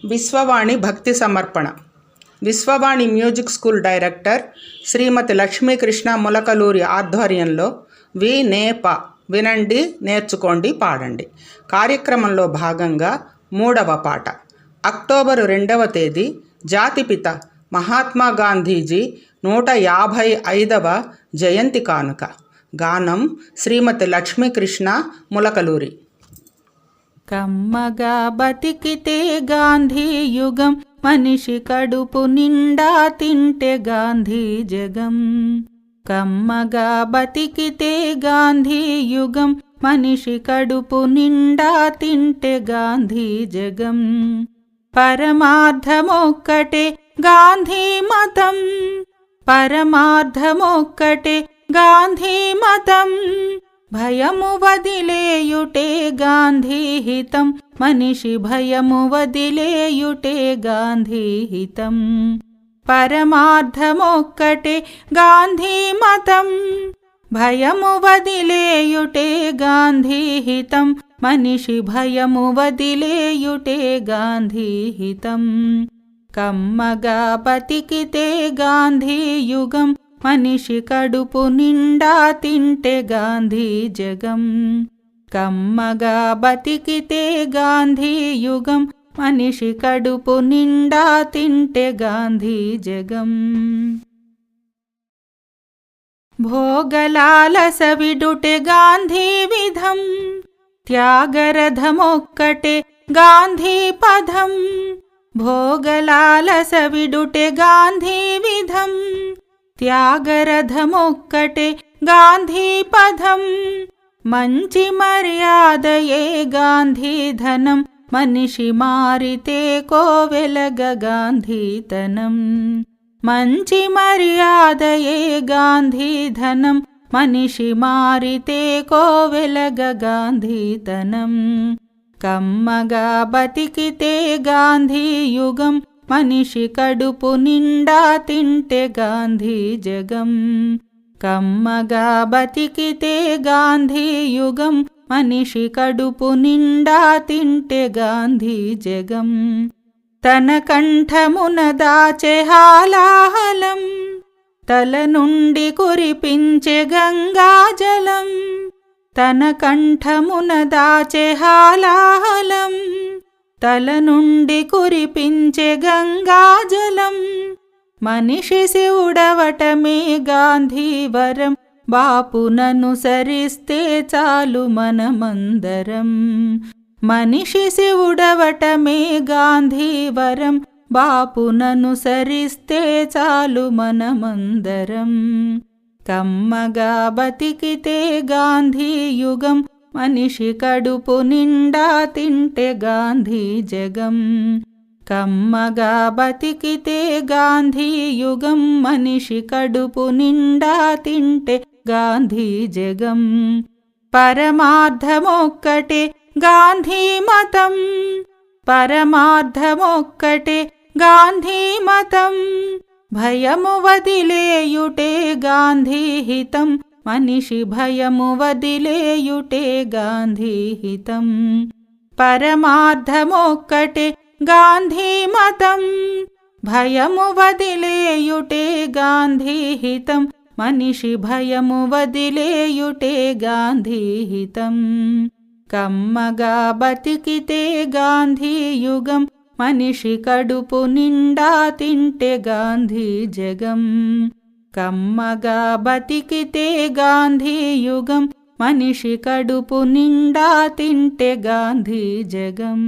విశ్వవాణి భక్తి సమర్పణ. Vishwavani music school director శ్రీమతి లక్ష్మీకృష్ణ ములకలూరి ఆధ్వర్యంలో వినేప వినండి, నేర్చుకోండి, పాడండి కార్యక్రమంలో భాగంగా 3వ పాట. అక్టోబరు 2వ తేదీ జాతిపిత మహాత్మా గాంధీజీ 155వ జయంతి కానుక. గానం శ్రీమతి లక్ష్మీకృష్ణ ములకలూరి. కమ్మగా బతికితే గాంధీ యుగం, మనిషి కడుపు నిండా తింటే గాంధీ జగం. కమ్మగా బతికితే గాంధీ యుగం, మనిషి కడుపు నిండా తింటే గాంధీ జగం. పరమార్థమొక్కటే గాంధీ మతం, పరమార్థమొక్కటే గాంధీ మతం. భయము వదిలేయుటే గాంధీ హితం, మనిషి భయము వదిలేయుటే గాంధీ హితం. పరమార్థమొక్కటే గాంధీ మతం, భయము వదిలేయుటే గాంధీ హితం, మనిషి భయము వదిలేయుటే గాంధీ హితం. కమ్మగా బతికితే గాంధీ యుగం, మనిషి కడుపు నిండా తింటే గాంధీ జగం. కమ్మగా బతికితే గాంధీ యుగం, మనిషి కడుపు నిండా తింటే గాంధీ జగం. భోగలాలస విడుటే గాంధీ విధం, త్యాగరథమొక్కటే గాంధీ పదం. భోగలాలస విడుటే గాంధీ విధం, త్యాగరథమొక్కటే గాంధీ పదం. మంచి మర్యాదయే గాంధీ ధనం, మనిషి మారితే కోవెలగ గాంధీతనం. మంచి మర్యాదయే గాంధీ ధనం, మనిషి మారితే కోవెలగ గాంధీతనం. కమ్మగా బతికితే గాంధీ యుగం, మనిషి కడుపు నిండా తింటే గాంధీ జగం. కమ్మగా బతికితే గాంధీ యుగం, మనిషి కడుపు నిండా తింటే గాంధీ జగం. తన కంఠమున దాచే హాలాహలం, తల నుండి కురిపించే గంగాజలం. తన కంఠమున దాచే హాలాహలం, తల నుండి కురిపించే గంగాజలం. మనిషి శివుడవటమే గాంధీ వరం, బాపునను సరిస్తే చాలు మనమందరం. మనిషి శివుడవటమే గాంధీ వరం, బాపునను సరిస్తే చాలు మనమందరం. కమ్మగా బతికితే గాంధీ యుగం, మనిషి కడుపు నిండా తింటే గాంధీ జగం. కమ్మగా బతికితే గాంధీ యుగం, మనిషి కడుపు నిండా తింటే గాంధీ జగం. పరమార్థమొక్కటే గాంధీ మతం, పరమార్థమొక్కటే గాంధీ మతం. భయము వదిలేయుటే గాంధీ హితం, మనిషి భయము వదిలేయుటే గాంధీ హితం. పరమార్థమొక్కటే గాంధీ మతం, భయము వదిలేయుటే గాంధీ హితం, మనిషి భయము వదిలేయుటే గాంధీ హితం. కమ్మగా బతికితే గాంధీ యుగం, మనిషి కడుపు నిండా తింటే గాంధీ జగం. కమ్మగా బతికితే గాంధీ యుగం, మనిషి కడుపు నిండా తింటే గాంధీ జగం.